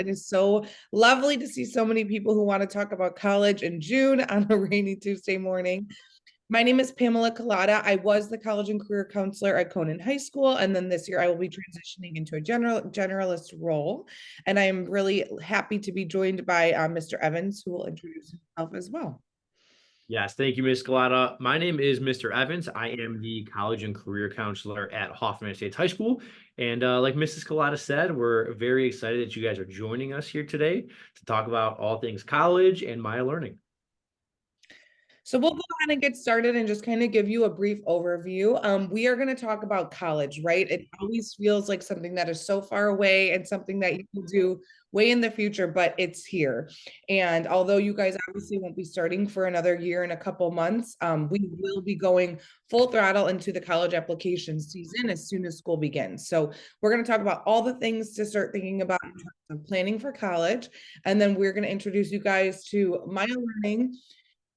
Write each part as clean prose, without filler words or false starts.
It is so lovely to see so many people who want to talk about college in June on a rainy Tuesday morning. My name is Pamela Collada. I was the college and career counselor at Conan High School, and then this year I will be transitioning into a generalist role. And I am really happy to be joined by Mr. Evans, who will introduce himself as well. Yes, thank you, Ms. Scalata. My name is Mr. Evans. I am the college and career counselor at Hoffman Estates High School. And like Mrs. Scalata said, we're very excited that you guys are joining us here today to talk about all things college and Maya learning. So we'll go ahead and get started and just kind of give you a brief overview. We are going to talk about college, right? It always feels like something that is so far away and something that you can do way in the future, but it's here. And although you guys obviously won't be starting for another year and a couple months, we will be going full throttle into the college application season as soon as school begins. So we're going to talk about all the things to start thinking about in terms of planning for college. And then we're going to introduce you guys to Maya Learning.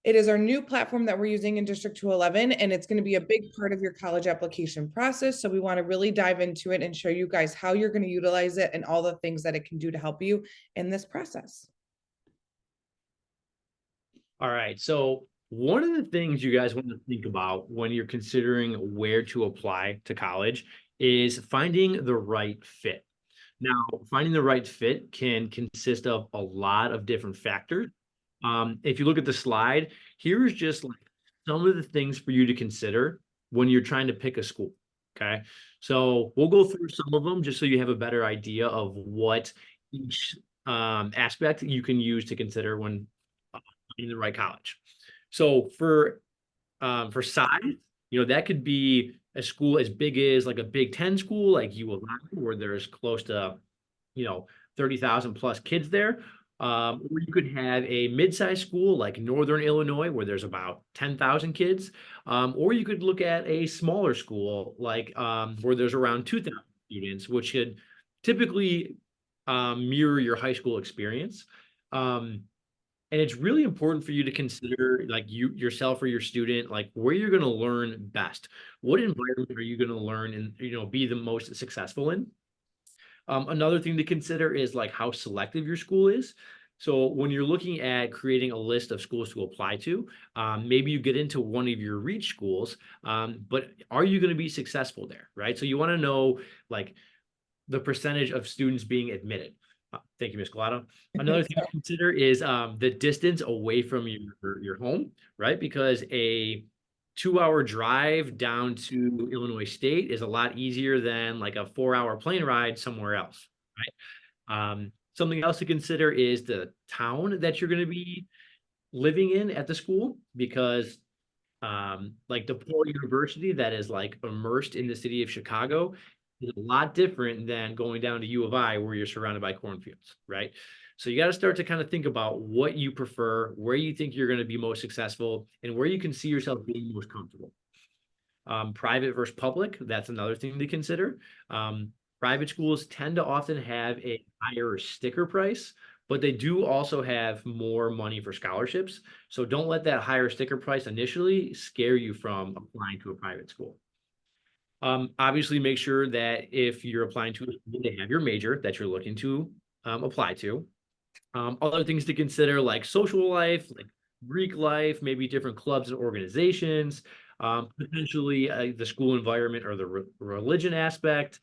It is our new platform that we're using in District 211, and it's going to be a big part of your college application process. So we want to really dive into it and show you guys how you're going to utilize it and all the things that it can do to help you in this process. All right. So one of the things you guys want to think about when you're considering where to apply to college is finding the right fit. Now, finding the right fit can consist of a lot of different factors. If you look at the slide, here's just like some of the things for you to consider when you're trying to pick a school. Okay. So we'll go through some of them just so you have a better idea of what each aspect you can use to consider when finding the right college. So for size, that could be a school as big as like a Big Ten school like U of I, where there's close to 30,000 plus kids there. Or you could have a mid-sized school like Northern Illinois, where there's about 10,000 kids. Or you could look at a smaller school like where there's around 2,000 students, which should typically mirror your high school experience. And it's really important for you to consider like yourself or your student, like where you're going to learn best. What environment are you going to learn and be the most successful in? Another thing to consider is like how selective your school is. So when you're looking at creating a list of schools to apply to, maybe you get into one of your reach schools, but are you going to be successful there, right? So you want to know like the percentage of students being admitted. Thank you, Ms. Collado. Another thing to consider is the distance away from your home, right? Because a 2-hour drive down to Illinois State is a lot easier than like a 4-hour plane ride somewhere else, right? Something else to consider is the town that you're going to be living in at the school, because like DePaul University that is like immersed in the city of Chicago is a lot different than going down to U of I where you're surrounded by cornfields, right? So you got to start to kind of think about what you prefer, where you think you're going to be most successful, and where you can see yourself being most comfortable. Private versus public, that's another thing to consider. Private schools tend to often have a higher sticker price, but they do also have more money for scholarships. So don't let that higher sticker price initially scare you from applying to a private school. Obviously, make sure that if you're applying to a school, they have your major that you're looking to apply to. Other things to consider like social life, like Greek life, maybe different clubs and organizations, potentially the school environment or the religion aspect.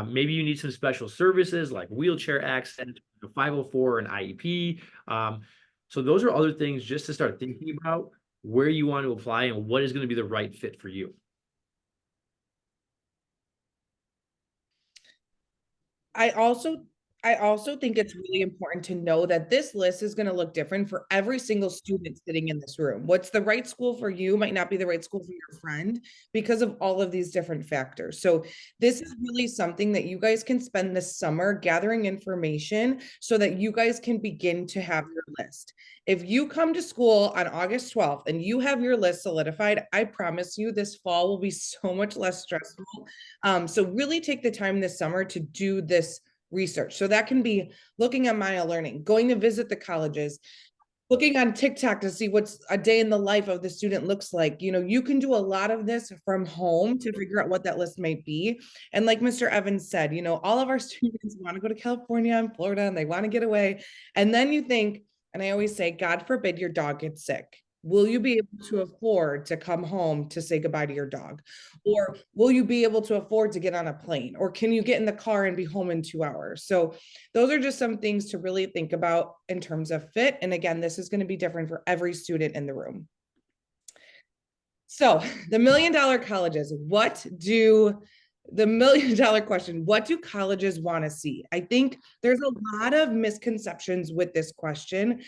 Maybe you need some special services like wheelchair access, 504 and IEP. So those are other things just to start thinking about where you want to apply and what is going to be the right fit for you. I also think it's really important to know that this list is going to look different for every single student sitting in this room. What's the right school for you might not be the right school for your friend because of all of these different factors. So this is really something that you guys can spend this summer gathering information so that you guys can begin to have your list. If you come to school on August 12th and you have your list solidified, I promise you this fall will be so much less stressful. So really take the time this summer to do this research. So that can be looking at Maya Learning, going to visit the colleges, looking on TikTok to see what's a day in the life of the student looks like. You can do a lot of this from home to figure out what that list might be. And like Mr. Evans said, all of our students want to go to California and Florida and they want to get away. And then you think, and I always say, God forbid your dog gets sick. Will you be able to afford to come home to say goodbye to your dog? Or will you be able to afford to get on a plane? Or can you get in the car and be home in 2 hours? So those are just some things to really think about in terms of fit. And again, this is going to be different for every student in the room. So the $1 million colleges, the $1 million question, what do colleges want to see? I think there's a lot of misconceptions with this question.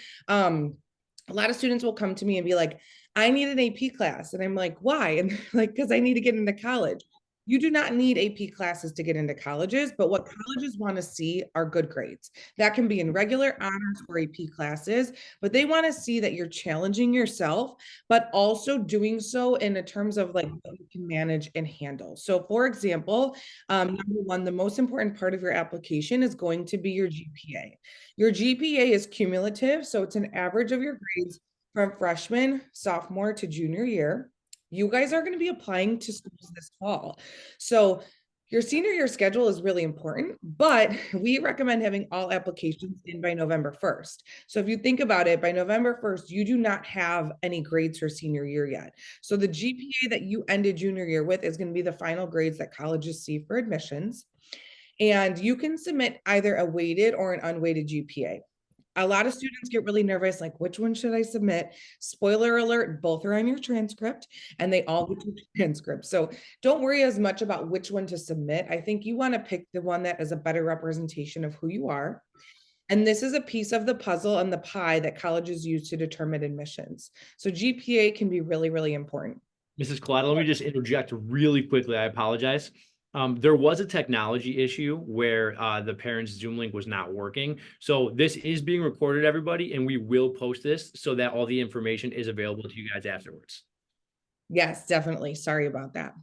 A lot of students will come to me and be like, I need an AP class. And I'm like, why? And like, because I need to get into college. You do not need AP classes to get into colleges, but what colleges want to see are good grades. That can be in regular honors or AP classes, but they want to see that you're challenging yourself, but also doing so in a terms of like what you can manage and handle. So for example, number one, the most important part of your application is going to be your GPA. Your GPA is cumulative, so it's an average of your grades from freshman, sophomore to junior year. You guys are going to be applying to schools this fall. So your senior year schedule is really important, but we recommend having all applications in by November 1st. So if you think about it, by November 1st, you do not have any grades for senior year yet. So the GPA that you ended junior year with is going to be the final grades that colleges see for admissions. And you can submit either a weighted or an unweighted GPA. A lot of students get really nervous, like, which one should I submit? Spoiler alert, both are on your transcript and they all get your transcript. So don't worry as much about which one to submit. I think you want to pick the one that is a better representation of who you are. And this is a piece of the puzzle and the pie that colleges use to determine admissions. So GPA can be really, really important. Mrs. Collada, let me just interject really quickly. I apologize. There was a technology issue where the parents' Zoom link was not working. So this is being recorded, everybody, and we will post this so that all the information is available to you guys afterwards. Yes, definitely. Sorry about that.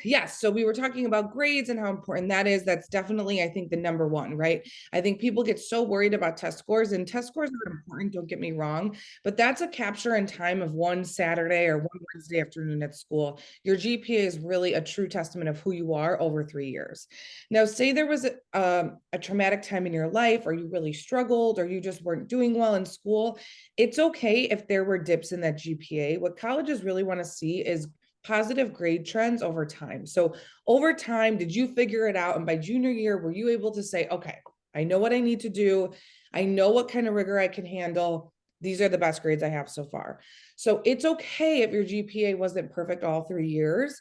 Yes, so we were talking about grades and how important that is. That's definitely, I think, the number one, right? I think people get so worried about test scores, and test scores are important, don't get me wrong, but that's a capture in time of one Saturday or one Wednesday afternoon at school. Your GPA is really a true testament of who you are over 3 years. Now, say there was a traumatic time in your life, or you really struggled, or you just weren't doing well in school. It's okay if there were dips in that GPA. What colleges really want to see is positive grade trends over time. So over time, did you figure it out? And by junior year, were you able to say, okay, I know what I need to do. I know what kind of rigor I can handle. These are the best grades I have so far. So it's okay if your GPA wasn't perfect all 3 years.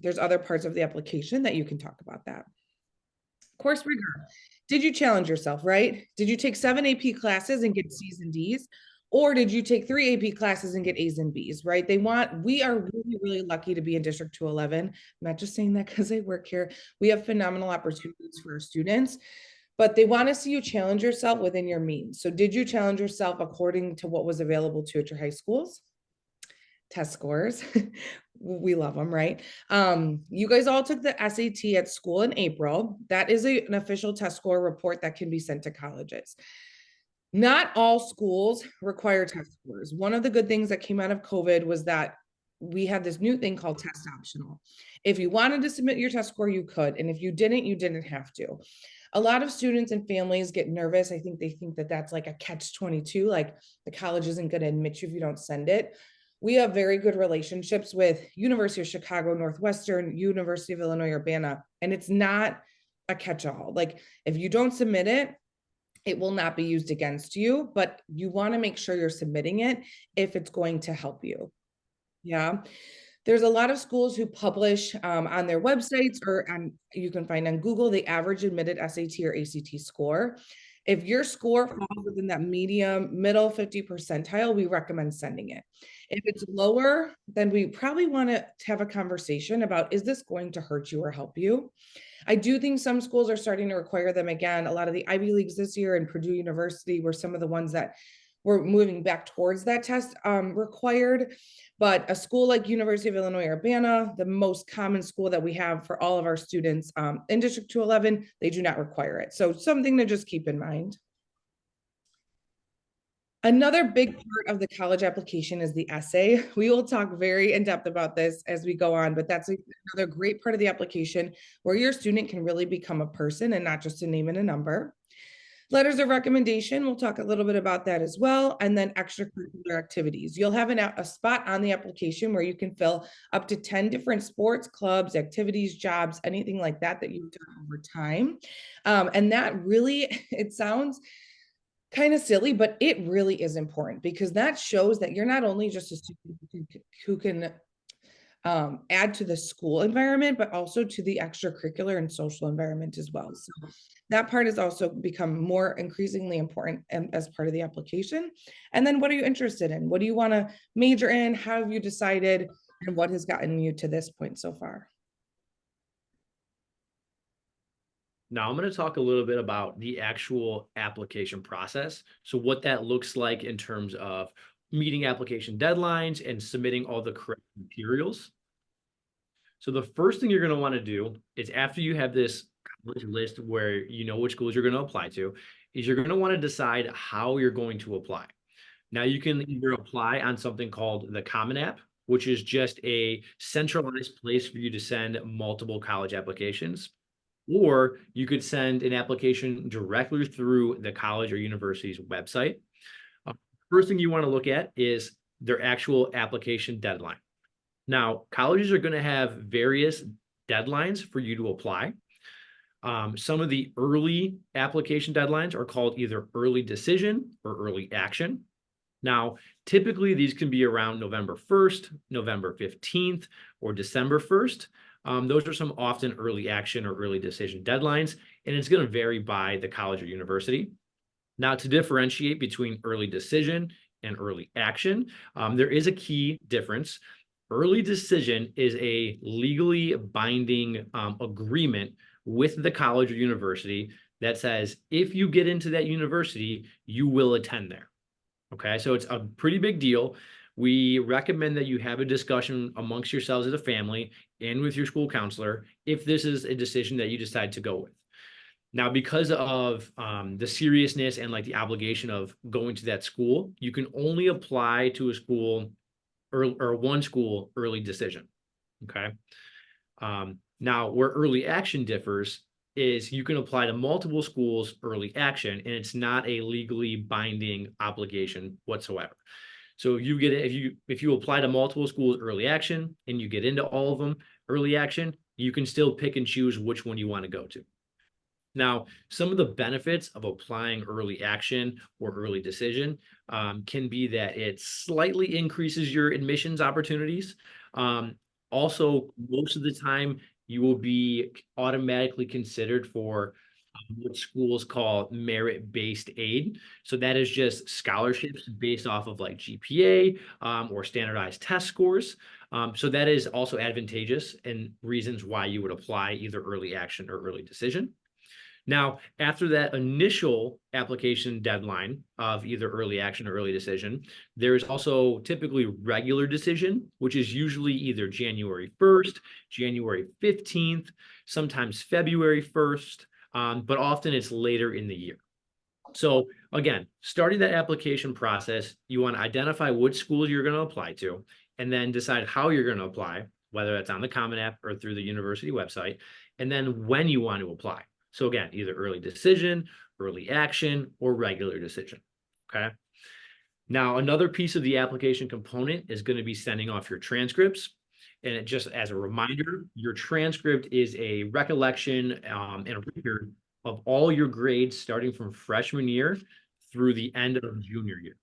There's other parts of the application that you can talk about that. Course rigor. Did you challenge yourself, right? Did you take 7 AP classes and get C's and D's? Or did you take 3 AP classes and get A's and B's, right? We are really, really lucky to be in District 211. I'm not just saying that because I work here. We have phenomenal opportunities for our students, but they want to see you challenge yourself within your means. So did you challenge yourself according to what was available to you at your high schools? Test scores. We love them, right? You guys all took the SAT at school in April. That is an official test score report that can be sent to colleges. Not all schools require test scores. One of the good things that came out of COVID was that we had this new thing called test optional. If you wanted to submit your test score, you could. And if you didn't have to. A lot of students and families get nervous. I think they think that that's like a catch-22, like the college isn't going to admit you if you don't send it. We have very good relationships with University of Chicago, Northwestern, University of Illinois, Urbana, and it's not a catch-all. Like if you don't submit it, it will not be used against you, but you want to make sure you're submitting it if it's going to help you. Yeah. There's a lot of schools who publish on their websites or you can find on Google the average admitted SAT or ACT score. If your score falls within that middle 50 percentile, we recommend sending it. If it's lower, then we probably want to have a conversation about, is this going to hurt you or help you? I do think some schools are starting to require them again. A lot of the Ivy Leagues this year and Purdue University were some of the ones that were moving back towards that test required. But a school like University of Illinois Urbana, the most common school that we have for all of our students in District 211, they do not require it. So something to just keep in mind. Another big part of the college application is the essay. We will talk very in depth about this as we go on, but that's another great part of the application where your student can really become a person and not just a name and a number. Letters of recommendation, we'll talk a little bit about that as well. And then extracurricular activities. You'll have a spot on the application where you can fill up to 10 different sports, clubs, activities, jobs, anything like that that you've done over time. And that really, it sounds kind of silly, but it really is important because that shows that you're not only just a student who can add to the school environment, but also to the extracurricular and social environment as well. So that part has also become more increasingly important as part of the application. And then what are you interested in? What do you want to major in? How have you decided? And what has gotten you to this point so far? Now I'm going to talk a little bit about the actual application process. So what that looks like in terms of meeting application deadlines and submitting all the correct materials. So the first thing you're going to want to do is after you have this college list where you know which schools you're going to apply to, is you're going to want to decide how you're going to apply. Now you can either apply on something called the Common App, which is just a centralized place for you to send multiple college applications. Or you could send an application directly through the college or university's website. First thing you want to look at is their actual application deadline. Now, colleges are going to have various deadlines for you to apply. Some of the early application deadlines are called either early decision or early action. Now, typically these can be around November 1st, November 15th, or December 1st. Those are some often early action or early decision deadlines, and it's going to vary by the college or university. Now, to differentiate between early decision and early action, there is a key difference. Early decision is a legally binding agreement with the college or university that says if you get into that university, you will attend there. Okay, so it's a pretty big deal. We recommend that you have a discussion amongst yourselves as a family and with your school counselor if this is a decision that you decide to go with. Now, because of the seriousness and like the obligation of going to that school, you can only apply to a school or one school early decision. Okay. Now, where early action differs is you can apply to multiple schools early action, and it's not a legally binding obligation whatsoever. So you get if you apply to multiple schools early action and you get into all of them early action, you can still pick and choose which one you want to go to. Now, some of the benefits of applying early action or early decision can be that it slightly increases your admissions opportunities. Also, most of the time, you will be automatically considered for what schools call merit-based aid. So that is just scholarships based off of like GPA or standardized test scores. So that is also advantageous and reasons why you would apply either early action or early decision. Now, after that initial application deadline of either early action or early decision, there's also typically regular decision, which is usually either January 1st, January 15th, sometimes February 1st, but often it's later in the year. So again, starting that application process, you want to identify which schools you're going to apply to, and then decide how you're going to apply, whether that's on the Common App or through the university website, and then when you want to apply. So again, either early decision, early action, or regular decision, okay? Now, another piece of the application component is going to be sending off your transcripts. And it just as a reminder, your transcript is a recollection and a record of all your grades starting from freshman year through the end of junior year.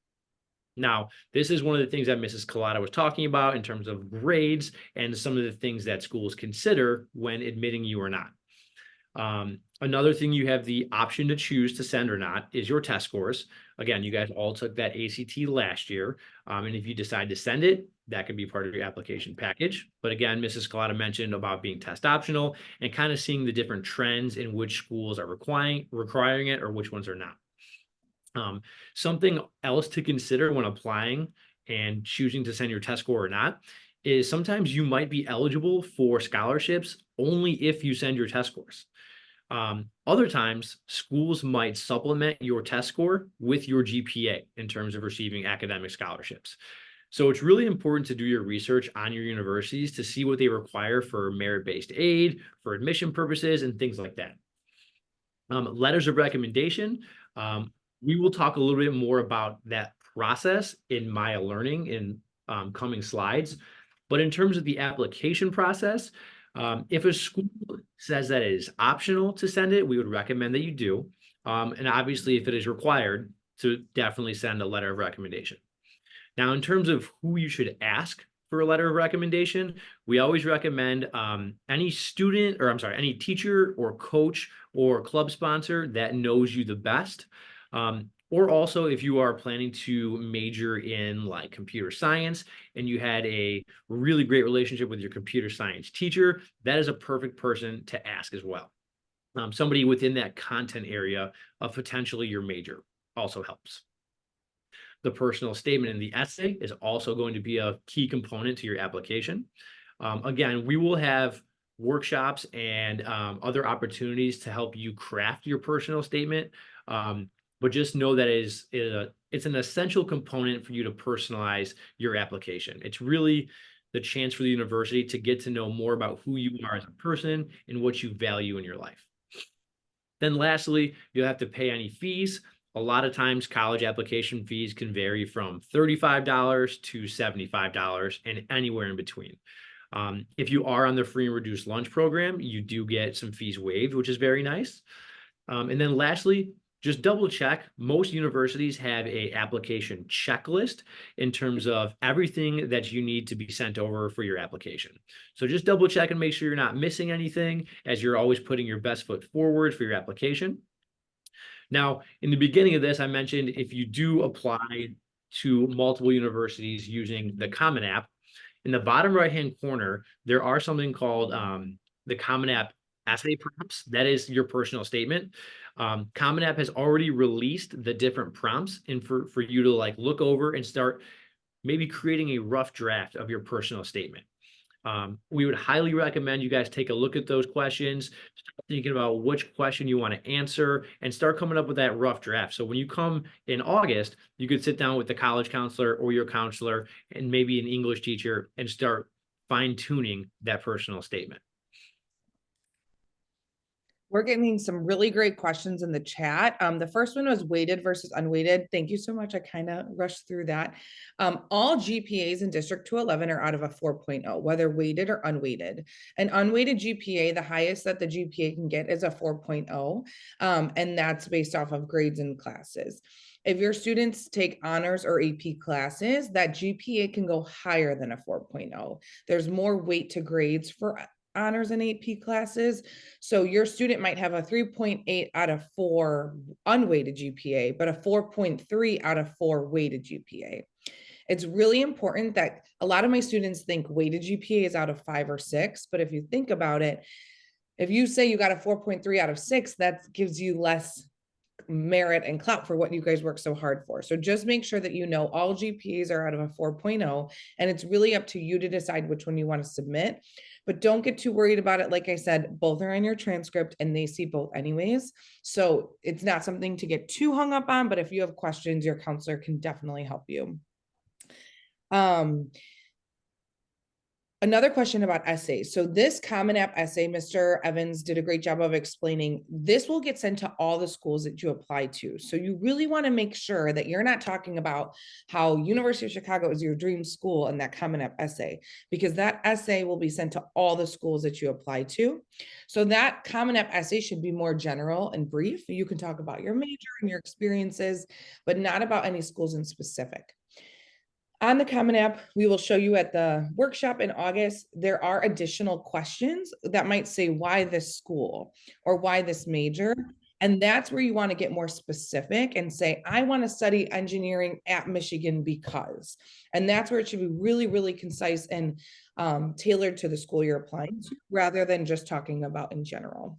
Now, this is one of the things that Mrs. Collada was talking about in terms of grades and some of the things that schools consider when admitting you or not. Another thing you have the option to choose to send or not is your test scores. Again, you guys all took that ACT last year. And if you decide to send it, that could be part of your application package. But again, Mrs. Collada mentioned about being test optional and kind of seeing the different trends in which schools are requiring it or which ones are not. Something else to consider when applying and choosing to send your test score or not is sometimes you might be eligible for scholarships only if you send your test scores. Other times, schools might supplement your test score with your GPA in terms of receiving academic scholarships. So it's really important to do your research on your universities to see what they require for merit-based aid, for admission purposes, and things like that. Letters of recommendation. Um, we will talk a little bit more about that process in Maya Learning in coming slides. But in terms of the application process, if a school says that it is optional to send it, we would recommend that you do. And obviously, if it is required, to definitely send a letter of recommendation. Now, in terms of who you should ask for a letter of recommendation, we always recommend any student, or I'm sorry, any teacher or coach or club sponsor that knows you the best. Or also, if you are planning to major in like computer science and you had a really great relationship with your computer science teacher, that is a perfect person to ask as well. Somebody within that content area of potentially your major also helps. The personal statement in the essay is also going to be a key component to your application. Again, we will have workshops and other opportunities to help you craft your personal statement. But just know that it's an essential component for you to personalize your application. It's really the chance for the university to get to know more about who you are as a person and what you value in your life. Then lastly, you'll have to pay any fees. A lot of times college application fees can vary from $35 to $75 and anywhere in between. If you are on the free and reduced lunch program, you do get some fees waived, which is very nice. And then lastly, just double check. Most universities have a application checklist in terms of everything that you need to be sent over for your application. So just double check and make sure you're not missing anything, as you're always putting your best foot forward for your application. Now, in the beginning of this, I mentioned if you do apply to multiple universities using the Common App, in the bottom right-hand corner, there are something called the Common App essay prompts. That is your personal statement. Common App has already released the different prompts and for you to like look over and start maybe creating a rough draft of your personal statement. We would highly recommend you guys take a look at those questions, start thinking about which question you want to answer, and start coming up with that rough draft. So when you come in August, you could sit down with the college counselor or your counselor and maybe an English teacher and start fine-tuning that personal statement. We're getting some really great questions in the chat. The first one was weighted versus unweighted. Thank you so much. I kind of rushed through that. All GPAs in District 211 are out of a 4.0, whether weighted or unweighted. An unweighted GPA, the highest that the GPA can get is a 4.0, and that's based off of grades and classes. If your students take honors or AP classes, that GPA can go higher than a 4.0. There's more weight to grades for honors and AP classes. So your student might have a 3.8 out of 4 unweighted GPA, but a 4.3 out of 4 weighted GPA. It's really important that a lot of my students think weighted GPA is out of 5 or 6, but if you think about it, if you say you got a 4.3 out of 6, that gives you less merit and clout for what you guys work so hard for. So just make sure that you know all GPAs are out of a 4.0, and it's really up to you to decide which one you want to submit. But don't get too worried about it. Like I said, both are in your transcript and they see both anyways. So it's not something to get too hung up on, but if you have questions, your counselor can definitely help you. Another question about essays. So this Common App essay, Mr. Evans did a great job of explaining. This will get sent to all the schools that you apply to. So you really want to make sure that you're not talking about how University of Chicago is your dream school in that Common App essay, because that essay will be sent to all the schools that you apply to. So that Common App essay should be more general and brief. You can talk about your major and your experiences, but not about any schools in specific. On the Common App, we will show you at the workshop in August, there are additional questions that might say, why this school or why this major? And that's where you want to get more specific and say, I want to study engineering at Michigan because. And that's where it should be really, really concise and tailored to the school you're applying to, rather than just talking about in general.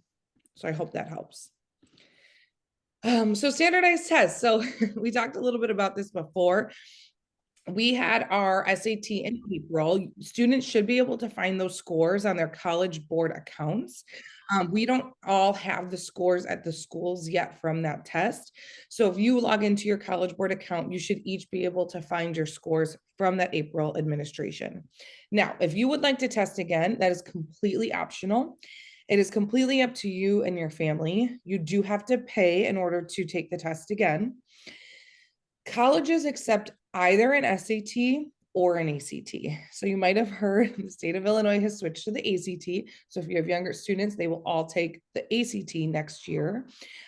So I hope that helps. So standardized tests. So we talked a little bit about this before. We had our SAT in April. Students should be able to find those scores on their College Board accounts. We don't all have the scores at the schools yet from that test. So if you log into your College Board account, you should each be able to find your scores from that April administration. Now, if you would like to test again, that is completely optional. It is completely up to you and your family. You do have to pay in order to take the test again. Colleges accept either an SAT or an ACT. So you might have heard the state of Illinois has switched to the ACT. So if you have younger students, they will all take the ACT next year.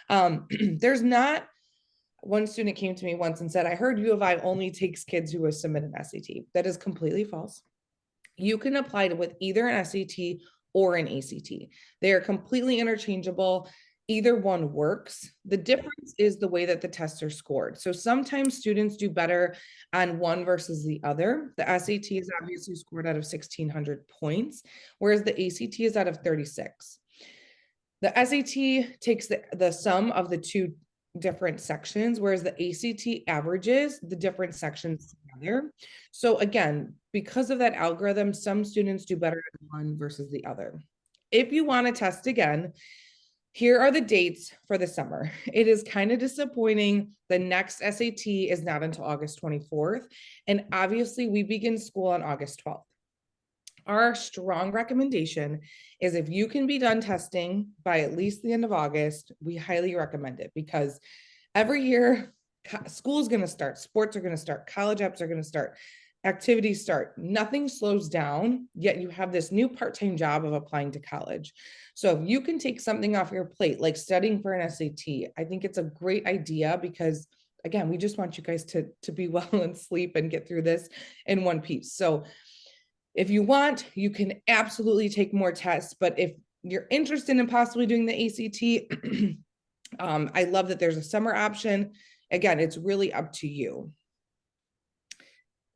There's not, one student came to me once and said, I heard U of I only takes kids who have submitted an SAT. That is completely false. You can apply to with either an SAT or an ACT. They are completely interchangeable. Either one works. The difference is the way that the tests are scored. So sometimes students do better on one versus the other. The SAT is obviously scored out of 1,600 points, whereas the ACT is out of 36. The SAT takes the sum of the two different sections, whereas the ACT averages the different sections together. So again, because of that algorithm, some students do better at one versus the other. If you want to test again, here are the dates for the summer. It is kind of disappointing. The next SAT is not until August 24th. And obviously we begin school on August 12th. Our strong recommendation is if you can be done testing by at least the end of August, we highly recommend it because every year school is going to start, sports are going to start, college apps are going to start, activities start. Nothing slows down, yet you have this new part-time job of applying to college. So if you can take something off your plate, like studying for an SAT, I think it's a great idea because again, we just want you guys to be well and sleep and get through this in one piece. So if you want, you can absolutely take more tests, but if you're interested in possibly doing the ACT, I love that there's a summer option. Again, it's really up to you.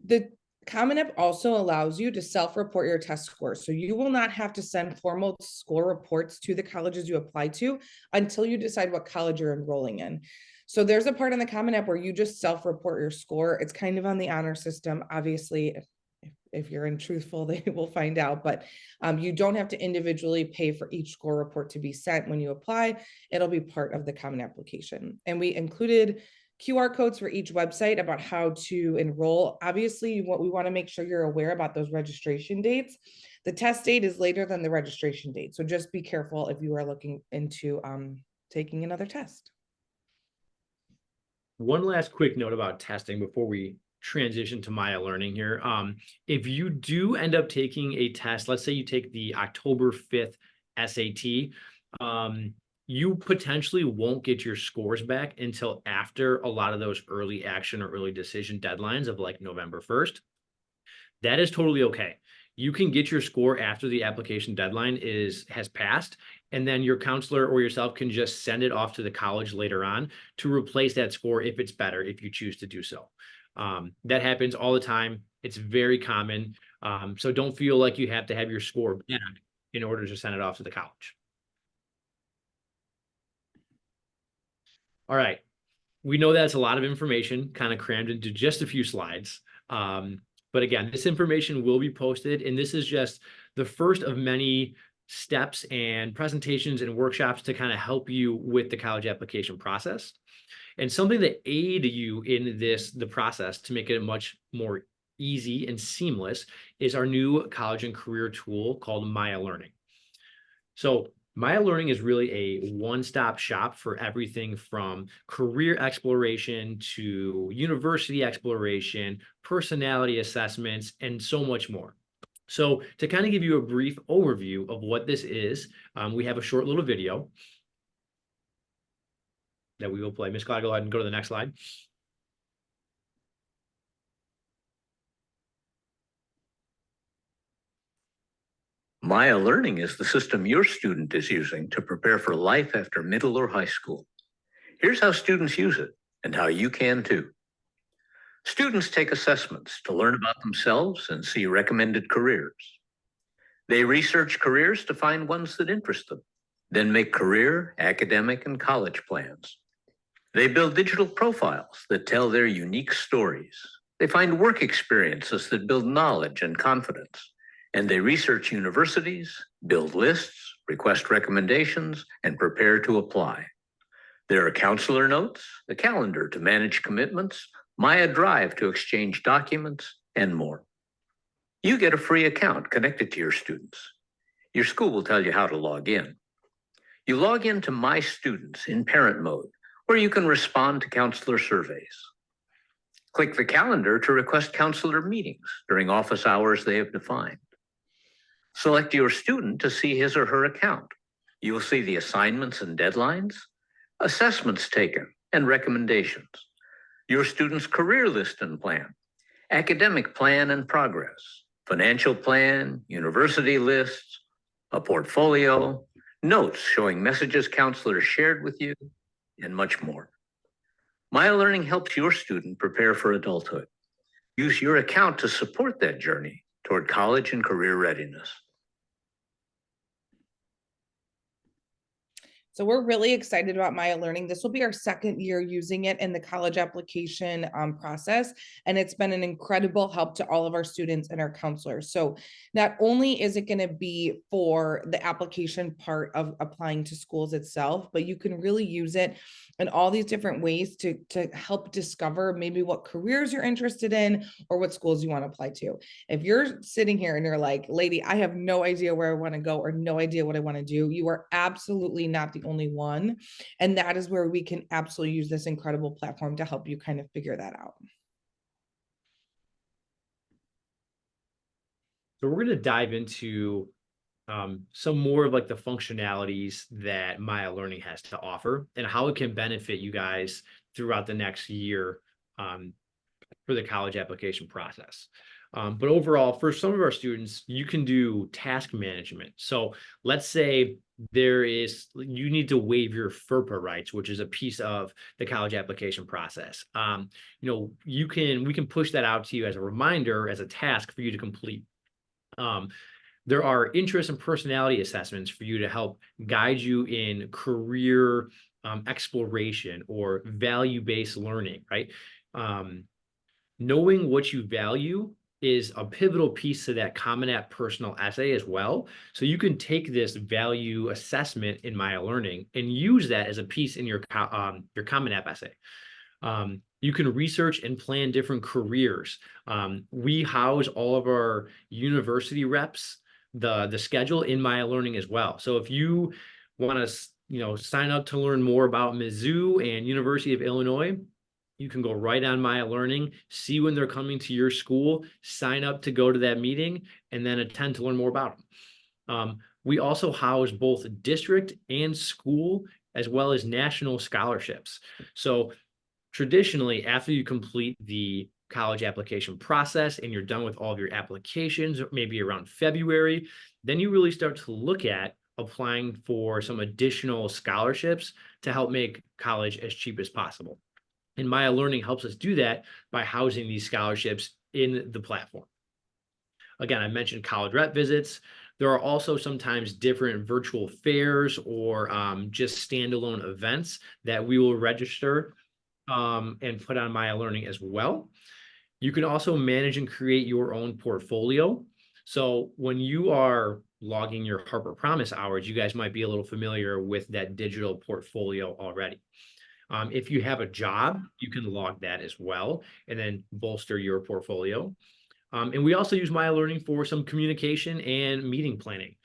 The Common App also allows you to self-report your test scores. So you will not have to send formal score reports to the colleges you apply to until you decide what college you're enrolling in. So there's a part in the Common App where you just self-report your score. It's kind of on the honor system. Obviously, if you're untruthful, they will find out, but you don't have to individually pay for each score report to be sent when you apply. It'll be part of the Common Application. And we included QR codes for each website about how to enroll. Obviously, what we want to make sure you're aware about those registration dates. The test date is later than the registration date. So just be careful if you are looking into taking another test. One last quick note about testing before we transition to Maya Learning here. If you do end up taking a test, let's say you take the October 5th SAT, you potentially won't get your scores back until after a lot of those early action or early decision deadlines of like November 1st. That is totally okay. You can get your score after the application deadline has passed, and then your counselor or yourself can just send it off to the college later on to replace that score if it's better, if you choose to do so. That happens all the time. It's very common. So don't feel like you have to have your score back in order to send it off to the college. All right. We know that's a lot of information kind of crammed into just a few slides. But again, this information will be posted, and this is just the first of many steps and presentations and workshops to kind of help you with the college application process. And something that aid you in the process to make it much more easy and seamless is our new college and career tool called Maya Learning. So Maya Learning is really a one-stop shop for everything from career exploration to university exploration, personality assessments, and so much more. So to kind of give you a brief overview of what this is, we have a short little video that we will play. Ms. Clyde, go ahead and go to the next slide. Maya Learning is the system your student is using to prepare for life after middle or high school. Here's how students use it and how you can too. Students take assessments to learn about themselves and see recommended careers. They research careers to find ones that interest them, then make career, academic, and college plans. They build digital profiles that tell their unique stories. They find work experiences that build knowledge and confidence. And they research universities, build lists, request recommendations, and prepare to apply. There are counselor notes, a calendar to manage commitments, Maya Drive to exchange documents, and more. You get a free account connected to your students. Your school will tell you how to log in. You log into My Students in parent mode, where you can respond to counselor surveys. Click the calendar to request counselor meetings during office hours they have defined. Select your student to see his or her account. You will see the assignments and deadlines, assessments taken, and recommendations, your student's career list and plan, academic plan and progress, financial plan, university lists, a portfolio, notes showing messages counselors shared with you, and much more. Maya Learning helps your student prepare for adulthood. Use your account to support that journey toward college and career readiness. So we're really excited about Maya Learning. This will be our second year using it in the college application process, and it's been an incredible help to all of our students and our counselors. So not only is it going to be for the application part of applying to schools itself, but you can really use it in all these different ways to help discover maybe what careers you're interested in or what schools you want to apply to. If you're sitting here and you're like, lady, I have no idea where I want to go or no idea what I want to do, you are absolutely not the only one. And that is where we can absolutely use this incredible platform to help you kind of figure that out. So we're going to dive into some more of like the functionalities that Maya Learning has to offer and how it can benefit you guys throughout the next year for the college application process. But overall, for some of our students, you can do task management. So let's say you need to waive your FERPA rights, which is a piece of the college application process. We can push that out to you as a reminder, as a task for you to complete. There are interest and personality assessments for you to help guide you in career exploration or value-based learning, right? Knowing what you value is a pivotal piece to that Common App personal essay as well. So you can take this value assessment in Maya Learning and use that as a piece in your Common App essay. You can research and plan different careers. We house all of our university reps, the schedule in Maya Learning as well. So if you want to sign up to learn more about Mizzou and University of Illinois, you can go right on Maya Learning, see when they're coming to your school, sign up to go to that meeting, and then attend to learn more about them. We also house both district and school, as well as national scholarships. So traditionally, after you complete the college application process and you're done with all of your applications, maybe around February, then you really start to look at applying for some additional scholarships to help make college as cheap as possible. And Maya Learning helps us do that by housing these scholarships in the platform. Again, I mentioned college rep visits. There are also sometimes different virtual fairs or just standalone events that we will register and put on Maya Learning as well. You can also manage and create your own portfolio. So when you are logging your Harper Promise hours, you guys might be a little familiar with that digital portfolio already. If you have a job, you can log that as well and then bolster your portfolio. And we also use Maya Learning for some communication and meeting planning.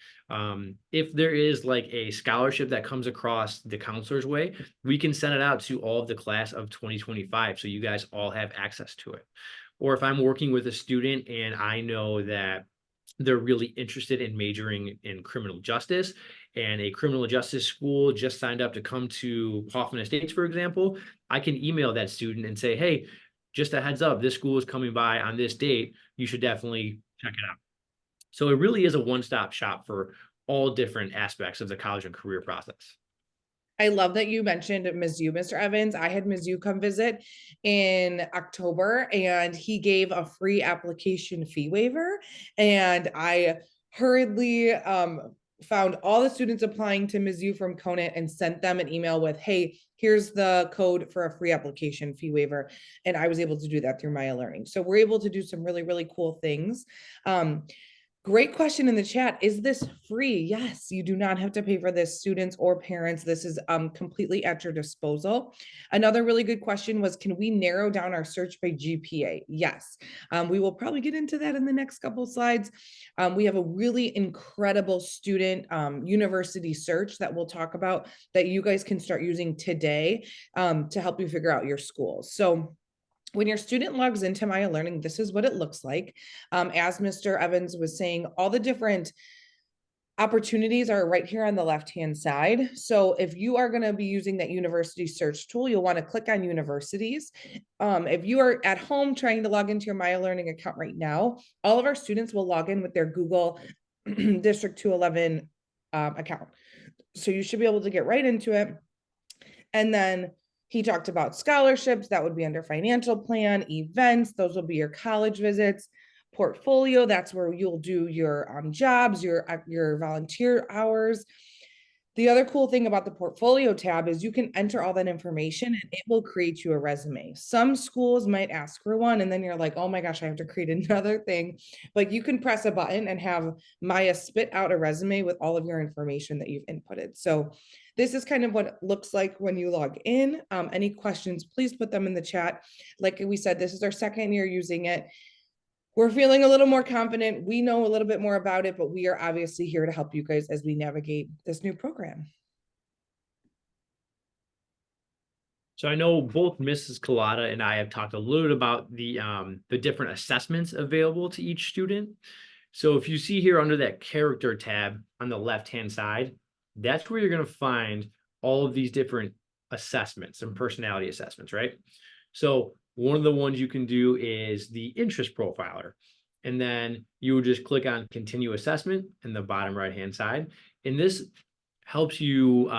If there is like a scholarship that comes across the counselor's way, we can send it out to all of the class of 2025 so you guys all have access to it. Or if I'm working with a student and I know that they're really interested in majoring in criminal justice, and a criminal justice school just signed up to come to Hoffman Estates, for example, I can email that student and say, hey, just a heads up, this school is coming by on this date. You should definitely check it out. So it really is a one-stop shop for all different aspects of the college and career process. I love that you mentioned Mizzou, Mr. Evans. I had Mizzou come visit in October and he gave a free application fee waiver. And I hurriedly found all the students applying to Mizzou from Conant and sent them an email with, hey, here's the code for a free application fee waiver. And I was able to do that through Maya Learning. So we're able to do some really, really cool things. Great question in the chat. Is this free? Yes, you do not have to pay for this, students or parents. This is completely at your disposal. Another really good question was, can we narrow down our search by GPA? Yes. We will probably get into that in the next couple slides. We have a really incredible student university search that we'll talk about that you guys can start using today to help you figure out your schools. So when your student logs into Maya Learning, this is what it looks like. As Mr. Evans was saying, all the different opportunities are right here on the left-hand side. So if you are going to be using that university search tool, you'll want to click on universities. If you are at home trying to log into your Maya Learning account right now, all of our students will log in with their Google District 211 account. So you should be able to get right into it. And then he talked about scholarships. That would be under financial plan, events. Those will be your college visits, portfolio. That's where you'll do your jobs, your volunteer hours. The other cool thing about the portfolio tab is you can enter all that information and it will create you a resume. Some schools might ask for one and then you're like, oh my gosh, I have to create another thing. But you can press a button and have Maya spit out a resume with all of your information that you've inputted. So this is kind of what it looks like when you log in. Any questions, please put them in the chat. Like we said, this is our second year using it. We're feeling a little more confident. We know a little bit more about it, but we are obviously here to help you guys as we navigate this new program. So I know both Mrs. Collada and I have talked a little bit about the different assessments available to each student. So if you see here under that character tab on the left-hand side, that's where you're going to find all of these different assessments and personality assessments, right? So one of the ones you can do is the interest profiler. And then you would just click on continue assessment in the bottom right-hand side. And this helps you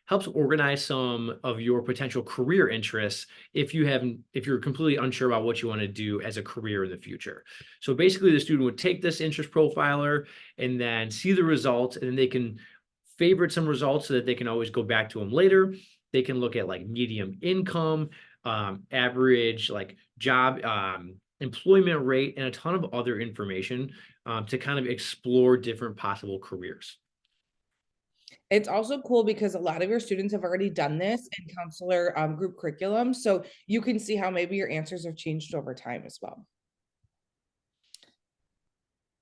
helps organize some of your potential career interests if you're completely unsure about what you want to do as a career in the future. So basically the student would take this interest profiler and then see the results, and then they can favorite some results so that they can always go back to them later. They can look at like medium income, average like job employment rate, and a ton of other information to kind of explore different possible careers. It's also cool because a lot of your students have already done this in counselor group curriculum. So you can see how maybe your answers have changed over time as well.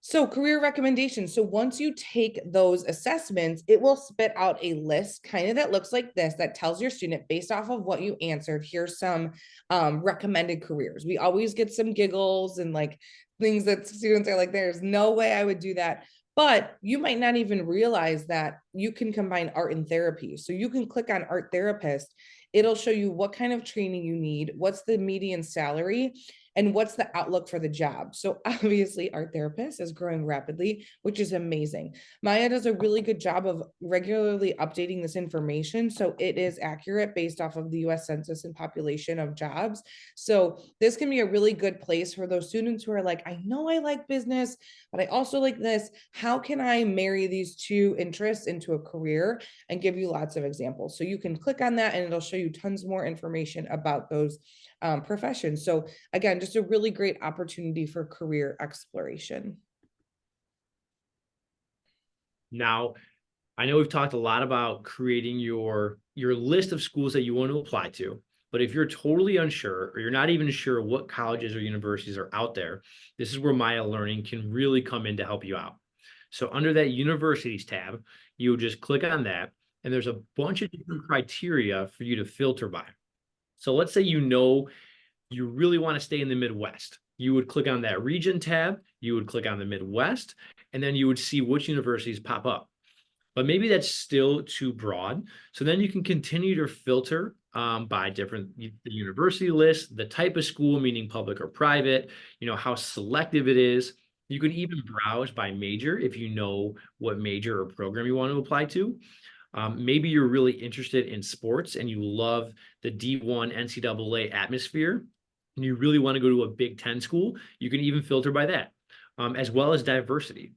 So career recommendations. So once you take those assessments, it will spit out a list kind of that looks like this, that tells your student based off of what you answered, here's some recommended careers. We always get some giggles and like things that students are like, there's no way I would do that. But you might not even realize that you can combine art and therapy. So you can click on art therapist. It'll show you what kind of training you need, what's the median salary, and what's the outlook for the job. So obviously art therapist is growing rapidly, which is amazing. Maya does a really good job of regularly updating this information, so it is accurate based off of the US Census and population of jobs. So this can be a really good place for those students who are like, I know I like business, but I also like this. How can I marry these two interests into a career, and give you lots of examples. So you can click on that and it'll show you tons more information about those professions. So again, just a really great opportunity for career exploration. Now, I know we've talked a lot about creating your list of schools that you want to apply to, but if you're totally unsure or you're not even sure what colleges or universities are out there, this is where Maya Learning can really come in to help you out. So under that universities tab, you just click on that, and there's a bunch of different criteria for you to filter by. So let's say you really want to stay in the Midwest. You would click on that region tab, you would click on the Midwest, and then you would see which universities pop up. But maybe that's still too broad. So then you can continue to filter by the university list, the type of school, meaning public or private, how selective it is. You can even browse by major if you know what major or program you want to apply to. Maybe you're really interested in sports and you love the D1 NCAA atmosphere, and you really want to go to a Big Ten school. You can even filter by that, as well as diversity.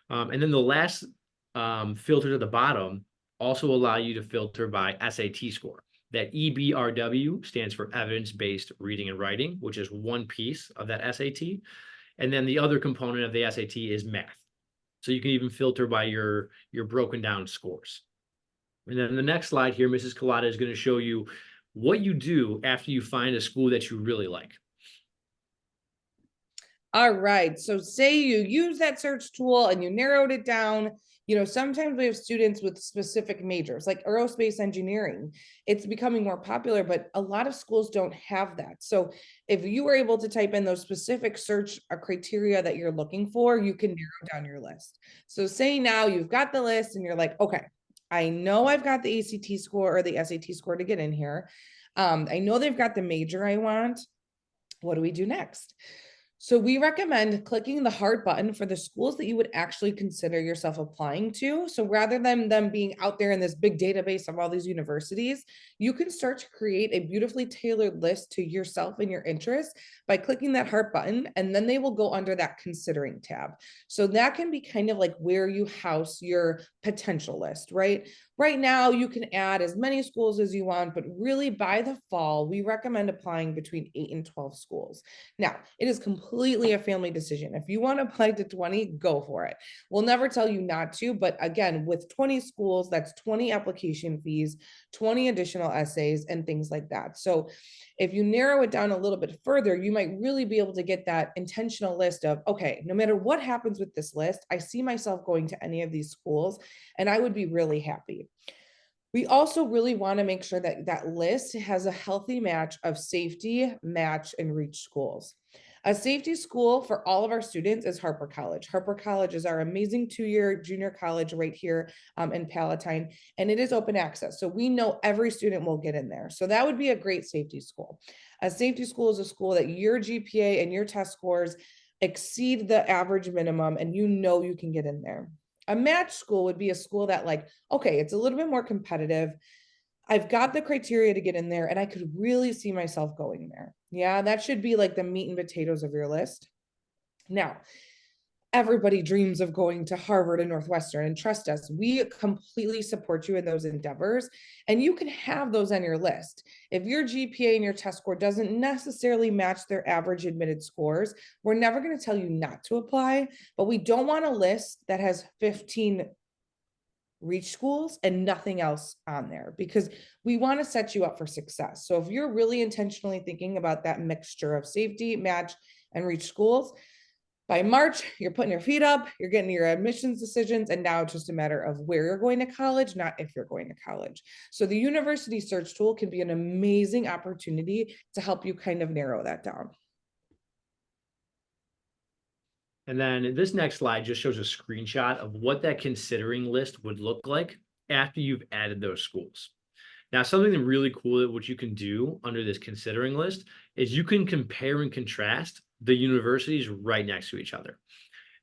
And then the last filter at the bottom also allow you to filter by SAT score. That EBRW stands for evidence-based reading and writing, which is one piece of that SAT. And then the other component of the SAT is math. So you can even filter by your broken down scores. And then the next slide here, Mrs. Collada is going to show you what you do after you find a school that you really like. All right. So say you use that search tool and you narrowed it down. Sometimes we have students with specific majors like aerospace engineering. It's becoming more popular, but a lot of schools don't have that. So if you were able to type in those specific search criteria that you're looking for, you can narrow down your list. So say now you've got the list and you're like, okay, I know I've got the ACT score or the SAT score to get in here. I know they've got the major I want. What do we do next? So we recommend clicking the heart button for the schools that you would actually consider yourself applying to. So rather than them being out there in this big database of all these universities, you can start to create a beautifully tailored list to yourself and your interests by clicking that heart button, and then they will go under that considering tab. So that can be kind of like where you house your potential list, right? Right now, you can add as many schools as you want, but really by the fall, we recommend applying between 8 and 12 schools. Now, it is completely a family decision. If you want to apply to 20, go for it. We'll never tell you not to, but again, with 20 schools, that's 20 application fees, 20 additional essays, and things like that. So if you narrow it down a little bit further, you might really be able to get that intentional list of, okay, no matter what happens with this list, I see myself going to any of these schools, and I would be really happy. We also really want to make sure that that list has a healthy match of safety, match, and reach schools. A safety school for all of our students is Harper College. Harper College is our amazing 2-year junior college right here in Palatine, and it is open access. So we know every student will get in there. So that would be a great safety school. A safety school is a school that your GPA and your test scores exceed the average minimum, and you can get in there. A match school would be a school that like, okay, it's a little bit more competitive. I've got the criteria to get in there and I could really see myself going there. Yeah, that should be like the meat and potatoes of your list. Now, everybody dreams of going to Harvard and Northwestern, and trust us, we completely support you in those endeavors, and you can have those on your list. If your GPA and your test score doesn't necessarily match their average admitted scores, we're never going to tell you not to apply, but we don't want a list that has 15 reach schools and nothing else on there, because we want to set you up for success. So if you're really intentionally thinking about that mixture of safety, match, and reach schools, by March, you're putting your feet up, you're getting your admissions decisions, and now it's just a matter of where you're going to college, not if you're going to college. So the university search tool can be an amazing opportunity to help you kind of narrow that down. And then this next slide just shows a screenshot of what that considering list would look like after you've added those schools. Now, something really cool that what you can do under this considering list is you can compare and contrast the universities right next to each other.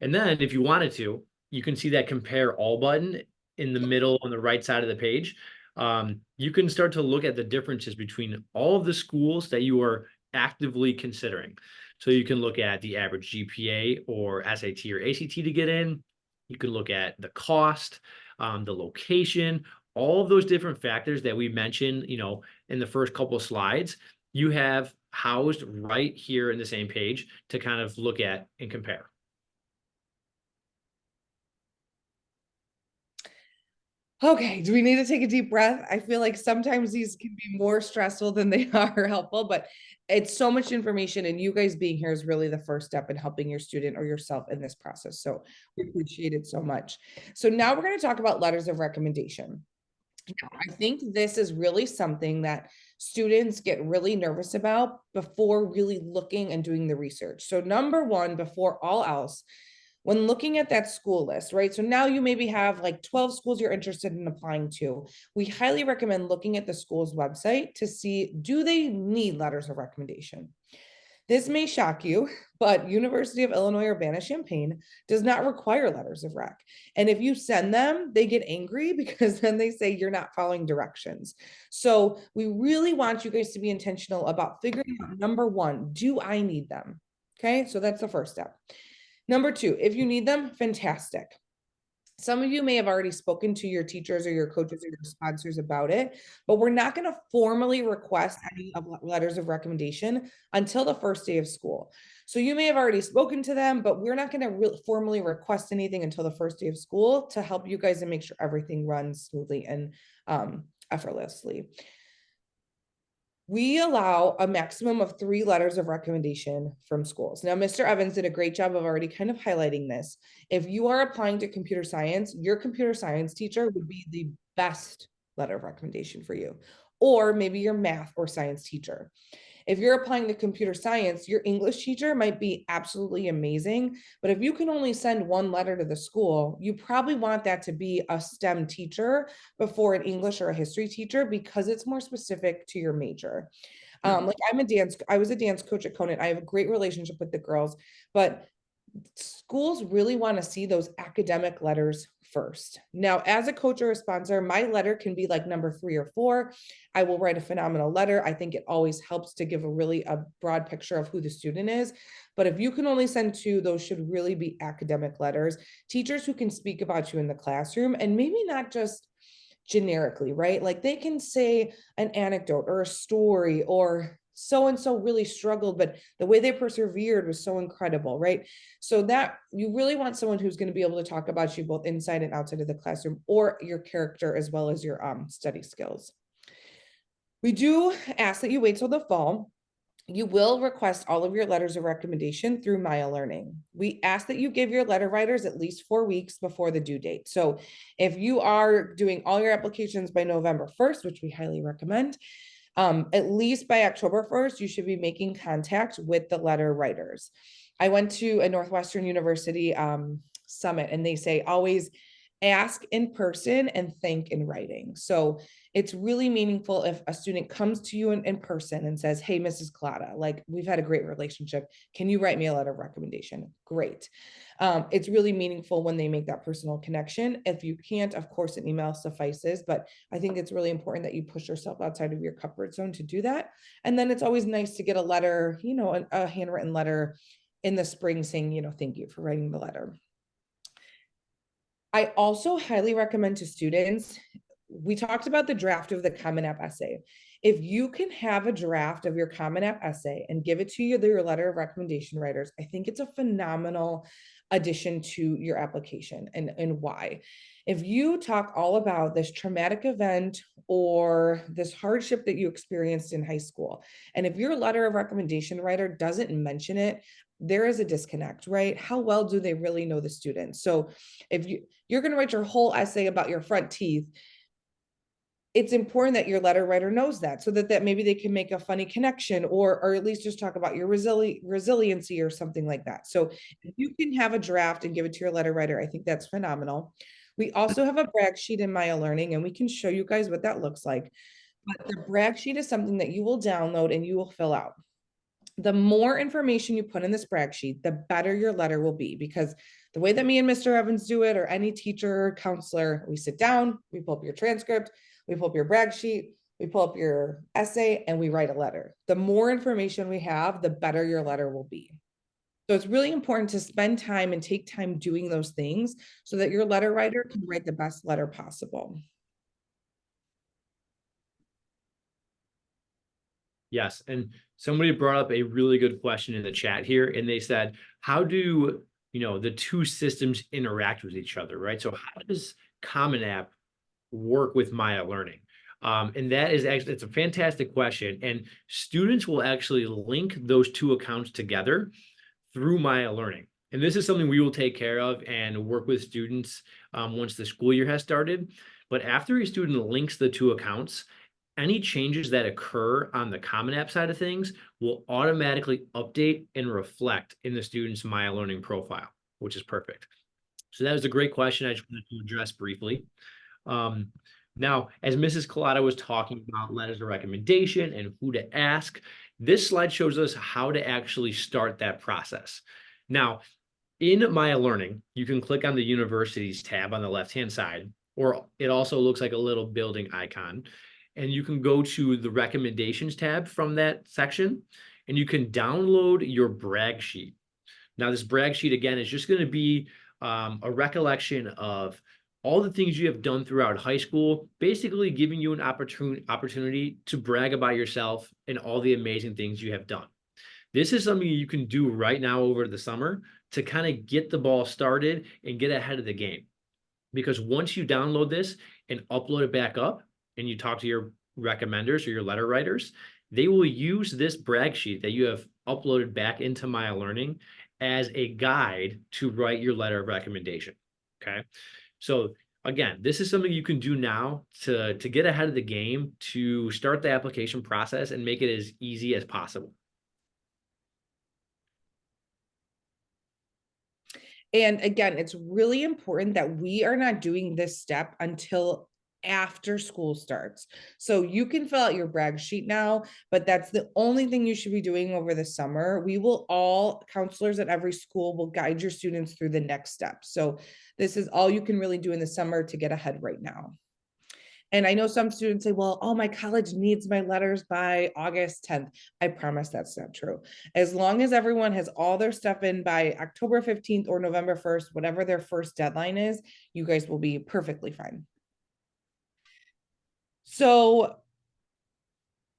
And then if you wanted to, you can see that compare all button in the middle on the right side of the page. You can start to look at the differences between all of the schools that you are actively considering. So you can look at the average GPA or SAT or ACT to get in. You can look at the cost, the location, all of those different factors that we mentioned, in the first couple of slides, you have housed right here in the same page to kind of look at and compare. Okay, do we need to take a deep breath? I feel like sometimes these can be more stressful than they are helpful, but it's so much information, and you guys being here is really the first step in helping your student or yourself in this process. So we appreciate it so much. So now we're going to talk about letters of recommendation. I think this is really something that students get really nervous about before really looking and doing the research. So number one, before all else, when looking at that school list, right? So now you maybe have like 12 schools you're interested in applying to. We highly recommend looking at the school's website to see, do they need letters of recommendation? This may shock you, but University of Illinois Urbana-Champaign does not require letters of rec. And if you send them, they get angry because then they say you're not following directions. So we really want you guys to be intentional about figuring out, number one, do I need them? Okay, so that's the first step. Number two, if you need them, fantastic. Some of you may have already spoken to your teachers or your coaches or your sponsors about it, but we're not going to formally request any of letters of recommendation until the first day of school. So you may have already spoken to them, but we're not going to formally request anything until the first day of school to help you guys and make sure everything runs smoothly and effortlessly. We allow a maximum of 3 letters of recommendation from schools. Now, Mr. Evans did a great job of already kind of highlighting this. If you are applying to computer science, your computer science teacher would be the best letter of recommendation for you, or maybe your math or science teacher. If you're applying to computer science, your English teacher might be absolutely amazing. But if you can only send 1 letter to the school, you probably want that to be a STEM teacher before an English or a history teacher because it's more specific to your major. Like I was a dance coach at Conant. I have a great relationship with the girls, but schools really want to see those academic letters first. Now, as a coach or a sponsor, my letter can be like number 3 or 4. I will write a phenomenal letter. I think it always helps to give a broad picture of who the student is. But if you can only send 2, those should really be academic letters. Teachers who can speak about you in the classroom and maybe not just generically, right? Like they can say an anecdote or a story or so and so really struggled, but the way they persevered was so incredible, right? So that you really want someone who's going to be able to talk about you both inside and outside of the classroom, or your character as well as your study skills. We do ask that you wait till the fall. You will request all of your letters of recommendation through Maya Learning. We ask that you give your letter writers at least 4 weeks before the due date. So if you are doing all your applications by November 1st, which we highly recommend, at least by October 1st, you should be making contact with the letter writers. I went to a Northwestern University summit, and they say always ask in person and thank in writing. So it's really meaningful if a student comes to you in person and says, hey, Mrs. Collada, like we've had a great relationship. Can you write me a letter of recommendation? Great. It's really meaningful when they make that personal connection. If you can't, of course, an email suffices, but I think it's really important that you push yourself outside of your comfort zone to do that. And then it's always nice to get a letter, a handwritten letter in the spring saying, thank you for writing the letter. I also highly recommend to students, we talked about the draft of the Common App essay. If you can have a draft of your Common App essay and give it to your letter of recommendation writers, I think it's a phenomenal addition to your application. And why? If you talk all about this traumatic event or this hardship that you experienced in high school, and if your letter of recommendation writer doesn't mention it, there is a disconnect, right? How well do they really know the student? So if you're going to write your whole essay about your front teeth, it's important that your letter writer knows that, so that maybe they can make a funny connection or at least just talk about your resiliency or something like that. So if you can have a draft and give it to your letter writer, I think that's phenomenal. We also have a brag sheet in Maya Learning, and we can show you guys what that looks like. But the brag sheet is something that you will download and you will fill out. The more information you put in this brag sheet, the better your letter will be, because the way that me and Mr. Evans do it, or any teacher or counselor, we sit down, we pull up your transcript, we pull up your brag sheet, we pull up your essay, and we write a letter. The more information we have, the better your letter will be. So it's really important to spend time and take time doing those things so that your letter writer can write the best letter possible. Yes. And somebody brought up a really good question in the chat here, and they said, how do, the 2 systems interact with each other, right? So how does Common App work with Maya Learning? And that is actually, it's a fantastic question. And students will actually link those 2 accounts together through Maya Learning. And this is something we will take care of and work with students once the school year has started. But after a student links the 2 accounts, any changes that occur on the Common App side of things will automatically update and reflect in the student's Maya Learning profile, which is perfect. So that was a great question I just wanted to address briefly. Now, as Mrs. Collada was talking about letters of recommendation and who to ask, this slide shows us how to actually start that process. Now, in Maya Learning, you can click on the Universities tab on the left-hand side, or it also looks like a little building icon. And you can go to the recommendations tab from that section, and you can download your brag sheet. Now, this brag sheet, again, is just going to be a recollection of all the things you have done throughout high school, basically giving you an opportunity to brag about yourself and all the amazing things you have done. This is something you can do right now over the summer to kind of get the ball started and get ahead of the game. Because once you download this and upload it back up and you talk to your recommenders or your letter writers, they will use this brag sheet that you have uploaded back into Maya Learning as a guide to write your letter of recommendation. Okay. So again, this is something you can do now to get ahead of the game, to start the application process and make it as easy as possible. And again, it's really important that we are not doing this step until after school starts. So you can fill out your brag sheet now, but that's the only thing you should be doing over the summer. We will all, counselors at every school will guide your students through the next steps. So this is all you can really do in the summer to get ahead right now. And I know some students say, well, oh, my college needs my letters by August 10th. I promise that's not true. As long as everyone has all their stuff in by October 15th or November 1st, whatever their first deadline is, you guys will be perfectly fine. So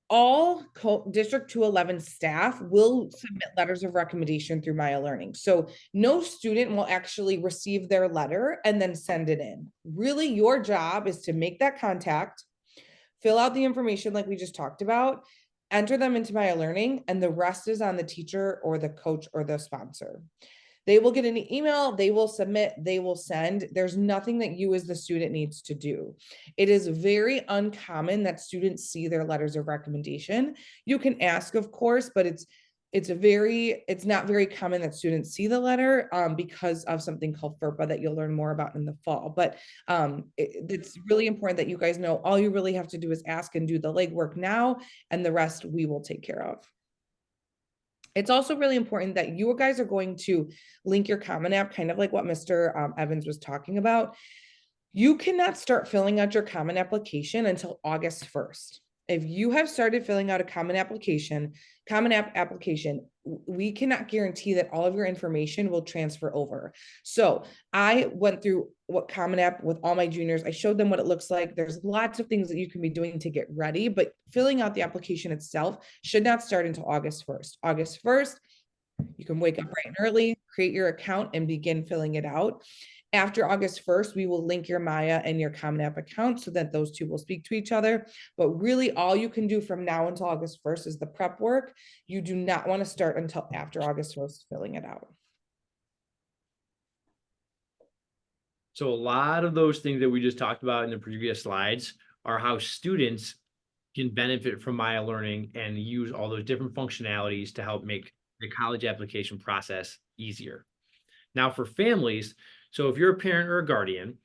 all District 211 staff will submit letters of recommendation through Maya Learning. So no student will actually receive their letter and then send it in. Really, your job is to make that contact, fill out the information like we just talked about, enter them into Maya Learning, and the rest is on the teacher or the coach or the sponsor. They will get an email, they will submit, they will send. There's nothing that you as the student needs to do. It is very uncommon that students see their letters of recommendation. You can ask, of course, but it's not very common that students see the letter because of something called FERPA that you'll learn more about in the fall. But it's really important that you guys know all you really have to do is ask and do the legwork now, and the rest we will take care of. It's also really important that you guys are going to link your Common App, kind of like what Mr. Evans was talking about. You cannot start filling out your Common Application until August 1st. If you have started filling out a Common App application, we cannot guarantee that all of your information will transfer over. So I went through what Common App with all my juniors. I showed them what it looks like. There's lots of things that you can be doing to get ready, but filling out the application itself should not start until August 1st. August 1st, you can wake up bright and early, create your account, and begin filling it out. After August 1st, we will link your Maya and your Common App account so that those two will speak to each other. But really, all you can do from now until August 1st is the prep work. You do not want to start until after August 1st filling it out. So a lot of those things that we just talked about in the previous slides are how students can benefit from Maya Learning and use all those different functionalities to help make the college application process easier. Now for families, so if you're a parent or a guardian,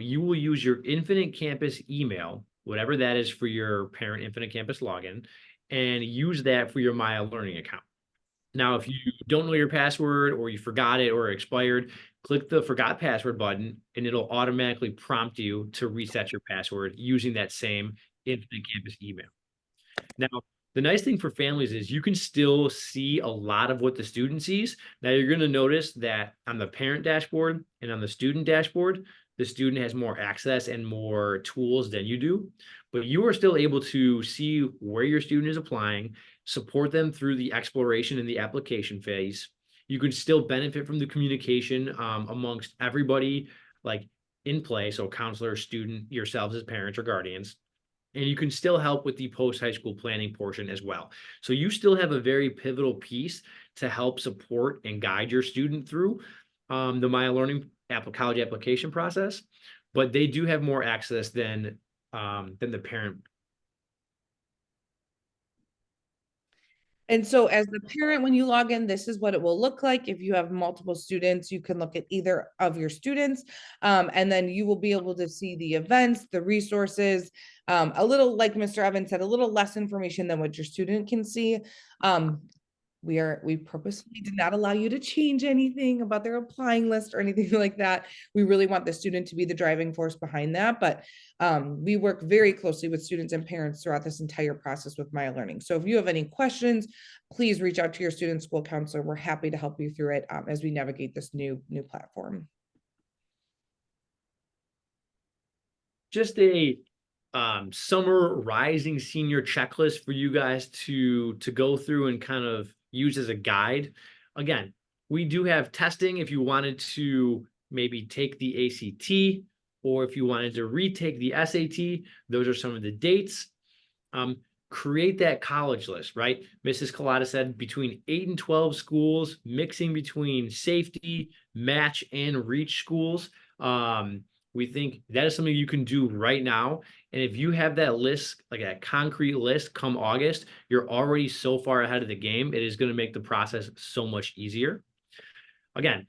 you will use your Infinite Campus email, whatever that is for your parent Infinite Campus login, and use that for your Maya Learning account. Now, if you don't know your password or you forgot it or it expired, click the Forgot Password button and it'll automatically prompt you to reset your password using that same Infinite Campus email. Now, the nice thing for families is you can still see a lot of what the student sees. Now, you're going to notice that on the parent dashboard and on the student dashboard, the student has more access and more tools than you do, but you are still able to see where your student is applying, support them through the exploration and the application phase. You can still benefit from the communication amongst everybody like in play, so counselor, student, yourselves as parents or guardians. And you can still help with the post-high school planning portion as well. So you still have a very pivotal piece to help support and guide your student through the Maya Learning college application process, but they do have more access than the parent. And so as the parent, when you log in, this is what it will look like. If you have multiple students, you can look at either of your students, and then you will be able to see the events, the resources, a little, like Mr. Evans said, a little less information than what your student can see. We purposely did not allow you to change anything about their applying list or anything like that. We really want the student to be the driving force behind that. But we work very closely with students and parents throughout this entire process with Maya Learning. So if you have any questions, please reach out to your student school counselor. We're happy to help you through it as we navigate this new platform. just a summer rising senior checklist for you guys to go through and kind of use as a guide. Again, we do have testing if you wanted to maybe take the ACT, or if you wanted to retake the SAT. Those are some of the dates. Create that college list, right? Mrs. Collada said between 8 and 12 schools, mixing between safety, match, and reach schools. We think that is something you can do right now. And if you have that list, like a concrete list come August, you're already so far ahead of the game. It is going to make the process so much easier. Again,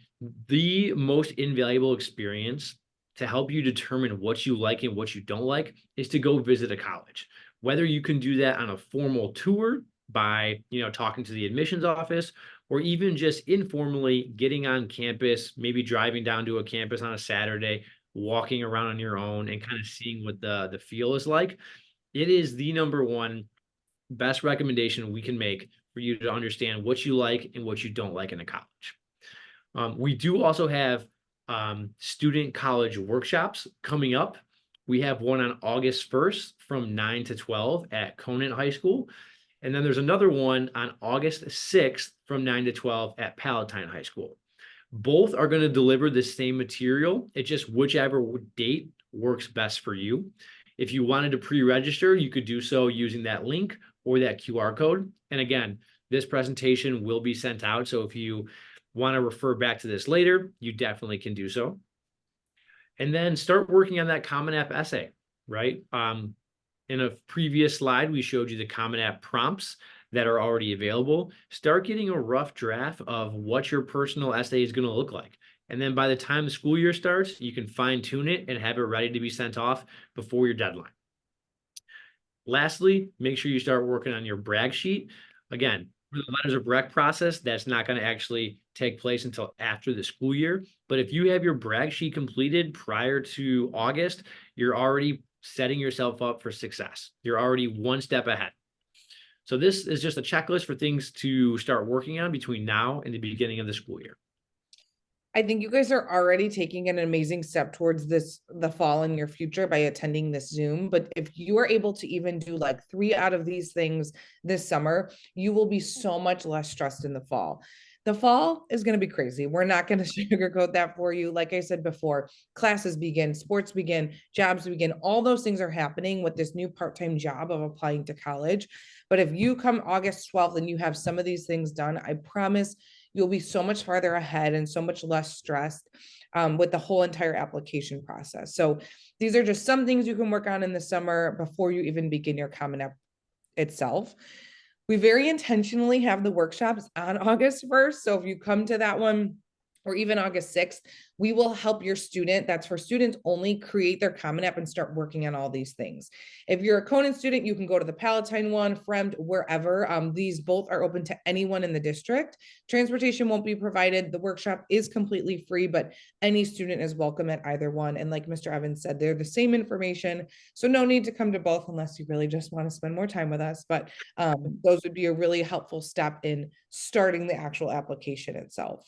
the most invaluable experience to help you determine what you like and what you don't like is to go visit a college. Whether you can do that on a formal tour by, talking to the admissions office, or even just informally getting on campus, maybe driving down to a campus on a Saturday, walking around on your own and kind of seeing what the feel is like. It is the number one best recommendation we can make for you to understand what you like and what you don't like in a college. We do also have student college workshops coming up. We have one on August 1st from 9 to 12 at Conant High School. And then there's another one on August 6th from 9 to 12 at Palatine High School. Both are going to deliver the same material. It's just whichever date works best for you. If you wanted to pre-register, you could do so using that link or that QR code. And again, this presentation will be sent out. So if you want to refer back to this later, you definitely can do so. And then start working on that Common App essay, right? In a previous slide, we showed you the Common App prompts that are already available. Start getting a rough draft of what your personal essay is going to look like. And then by the time the school year starts, you can fine tune it and have it ready to be sent off before your deadline. Lastly, make sure you start working on your brag sheet. Again, for the letters of rec process, that's not going to actually take place until after the school year. But if you have your brag sheet completed prior to August, you're already setting yourself up for success. You're already one step ahead. So this is just a checklist for things to start working on between now and the beginning of the school year. I think you guys are already taking an amazing step towards the fall in your future by attending this Zoom. But if you are able to even do like 3 out of these things this summer, you will be so much less stressed in the fall. The fall is going to be crazy. We're not going to sugarcoat that for you. Like I said before, classes begin, sports begin, jobs begin. All those things are happening with this new part-time job of applying to college. But if you come August 12th and you have some of these things done, I promise you'll be so much farther ahead and so much less stressed with the whole entire application process. So these are just some things you can work on in the summer before you even begin your Common App itself. We very intentionally have the workshops on August 1st. So if you come to that one, or even August 6th, we will help your student, that's for students only, create their Common App and start working on all these things. If you're a Conant student, you can go to the Palatine one, Fremd, wherever. These both are open to anyone in the district. Transportation won't be provided. The workshop is completely free, but any student is welcome at either one. And like Mr. Evans said, they're the same information. So no need to come to both unless you really just want to spend more time with us. But those would be a really helpful step in starting the actual application itself.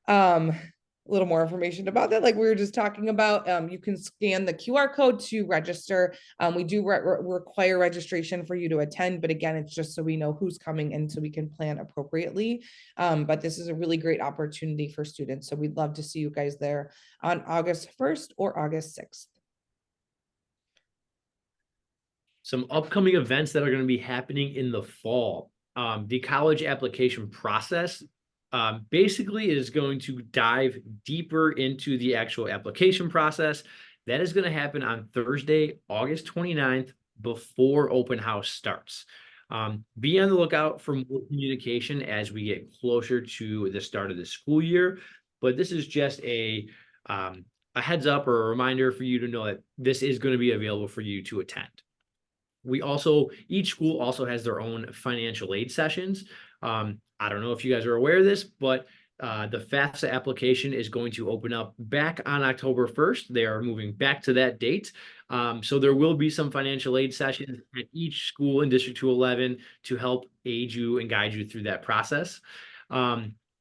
A little more information about that, like we were just talking about, you can scan the QR code to register. We do require registration for you to attend, but again, it's just so we know who's coming and so we can plan appropriately. But this is a really great opportunity for students, so we'd love to see you guys there on August 1st or August 6th. Some upcoming events that are going to be happening in the fall. The college application process basically is going to dive deeper into the actual application process. That is going to happen on Thursday, August 29th, before open house starts. Be on the lookout for more communication as we get closer to the start of the school year. But this is just a heads up or a reminder for you to know that this is going to be available for you to attend. Each school also has their own financial aid sessions. I don't know if you guys are aware of this, but the FAFSA application is going to open up back on October 1st. They are moving back to that date. So there will be some financial aid sessions at each school in District 211 to help aid you and guide you through that process.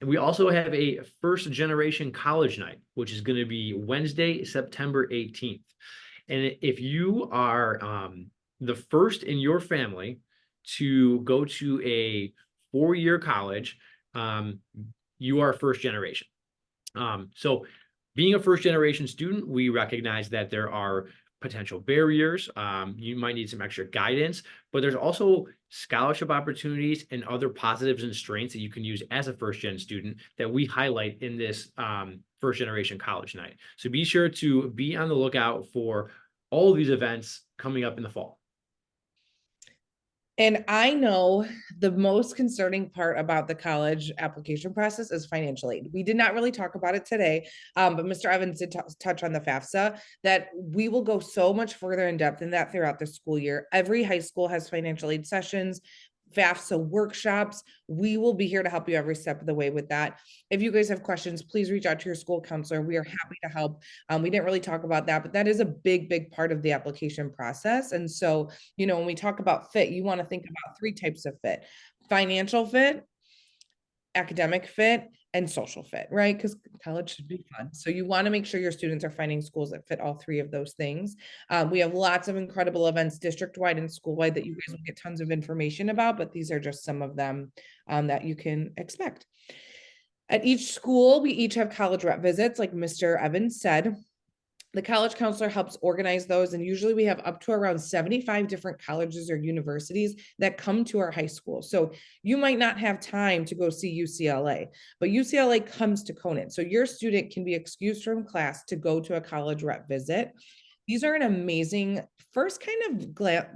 And we also have a first generation college night, which is going to be Wednesday, September 18th. And if you are the first in your family to go to a 4-year college, you are first generation. So being a first generation student, we recognize that there are potential barriers. You might need some extra guidance, but there's also scholarship opportunities and other positives and strengths that you can use as a first gen student that we highlight in this first generation college night. So be sure to be on the lookout for all of these events coming up in the fall. And I know the most concerning part about the college application process is financial aid. We did not really talk about it today, but Mr. Evans did touch on the FAFSA, that we will go so much further in depth in that throughout the school year. Every high school has financial aid sessions, FAFSA workshops. We will be here to help you every step of the way with that. If you guys have questions, please reach out to your school counselor. We are happy to help. We didn't really talk about that, but that is a big part of the application process. And so, when we talk about fit, you want to think about 3 types of fit: financial fit, academic fit, and social fit, right? Because college should be fun. So you want to make sure your students are finding schools that fit all 3 of those things. We have lots of incredible events district-wide and school-wide that you guys will get tons of information about, but these are just some of them that you can expect. At each school, we each have college rep visits, like Mr. Evans said. The college counselor helps organize those, and usually we have up to around 75 different colleges or universities that come to our high school. So you might not have time to go see UCLA, but UCLA comes to Conant. So your student can be excused from class to go to a college rep visit. These are an amazing first kind of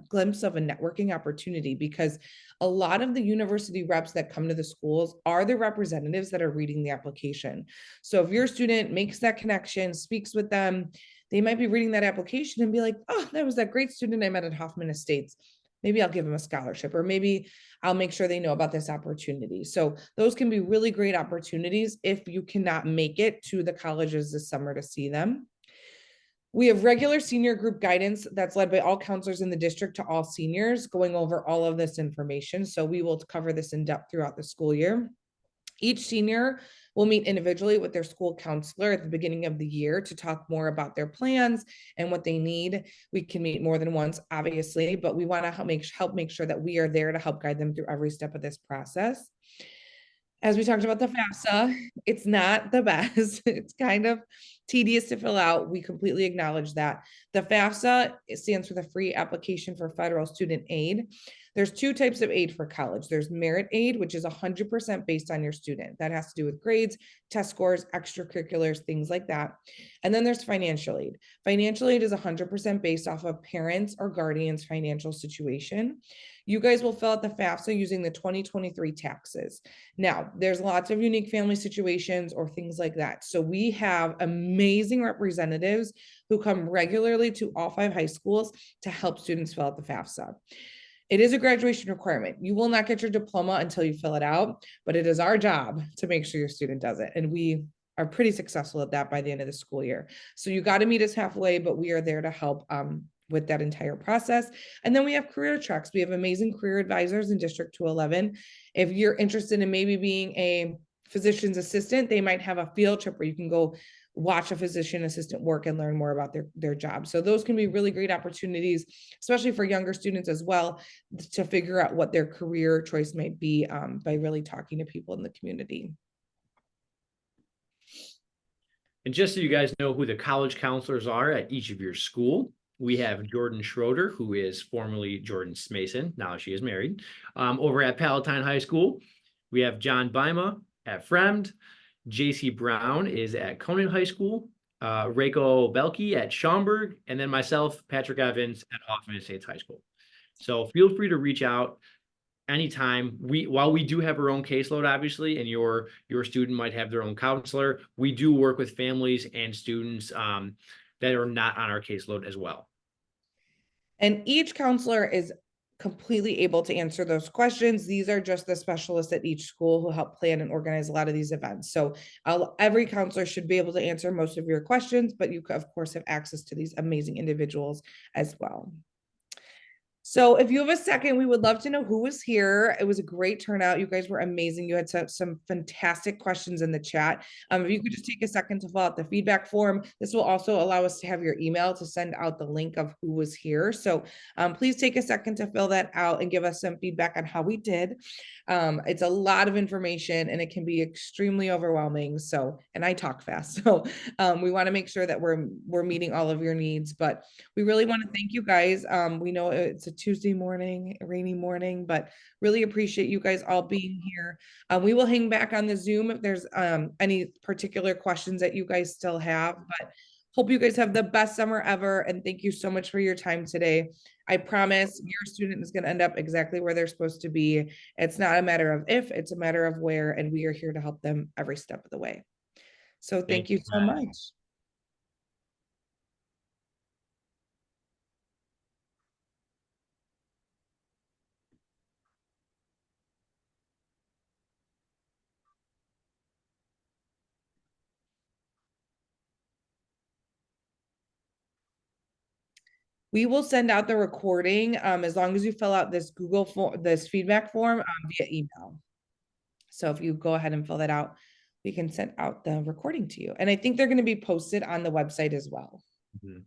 glimpse of a networking opportunity, because a lot of the university reps that come to the schools are the representatives that are reading the application. So if your student makes that connection, speaks with them, they might be reading that application and be like, oh, that was that great student I met at Hoffman Estates. Maybe I'll give them a scholarship, or maybe I'll make sure they know about this opportunity. So those can be really great opportunities if you cannot make it to the colleges this summer to see them. We have regular senior group guidance that's led by all counselors in the district to all seniors, going over all of this information. So we will cover this in depth throughout the school year. Each senior will meet individually with their school counselor at the beginning of the year to talk more about their plans and what they need. We can meet more than once, obviously, but we want to help make sure that we are there to help guide them through every step of this process. As we talked about the FAFSA, it's not the best. It's kind of tedious to fill out. We completely acknowledge that. The FAFSA, it stands for the Free Application for Federal Student Aid. There's 2 types of aid for college. There's merit aid, which is 100% based on your student. That has to do with grades, test scores, extracurriculars, things like that. And then there's financial aid. Financial aid is 100% based off of parents or guardians' financial situation. You guys will fill out the FAFSA using the 2023 taxes. Now, there's lots of unique family situations or things like that. So we have amazing representatives who come regularly to all 5 high schools to help students fill out the FAFSA. It is a graduation requirement. You will not get your diploma until you fill it out, but it is our job to make sure your student does it. And we are pretty successful at that by the end of the school year. So you got to meet us halfway, but we are there to help with that entire process. And then we have career tracks. We have amazing career advisors in District 211. If you're interested in maybe being a physician's assistant, they might have a field trip where you can go watch a physician assistant work and learn more about their job. So those can be really great opportunities, especially for younger students as well, to figure out what their career choice might be by really talking to people in the community. And just so you guys know who the college counselors are at each of your school, we have Jordan Schroeder, who is formerly Jordan Smason. Now she is married, over at Palatine High School. We have John Bima at Fremd. JC Brown is at Conant High School. Reiko Belke at Schaumburg. And then myself, Patrick Evans at Hoffman Estates High School. So feel free to reach out anytime. While we do have our own caseload, obviously, and your student might have their own counselor, we do work with families and students that are not on our caseload as well. And each counselor is completely able to answer those questions. These are just the specialists at each school who help plan and organize a lot of these events. So every counselor should be able to answer most of your questions, but you of course have access to these amazing individuals as well. So if you have a second, we would love to know who was here. It was a great turnout. You guys were amazing. You had some fantastic questions in the chat. If you could just take a second to fill out the feedback form. This will also allow us to have your email to send out the link of who was here. So please take a second to fill that out and give us some feedback on how we did. It's a lot of information and it can be extremely overwhelming. So, and I talk fast. So we want to make sure that we're meeting all of your needs, but we really want to thank you guys. We know it's a Tuesday morning, a rainy morning, but really appreciate you guys all being here. We will hang back on the Zoom if there's any particular questions that you guys still have, but hope you guys have the best summer ever. And thank you so much for your time today. I promise your student is going to end up exactly where they're supposed to be. It's not a matter of if, it's a matter of where, and we are here to help them every step of the way. So thank you so much. We will send out the recording as long as you fill out this Google form, this feedback form via email. So if you go ahead and fill that out, we can send out the recording to you. And I think they're going to be posted on the website as well. Mhm.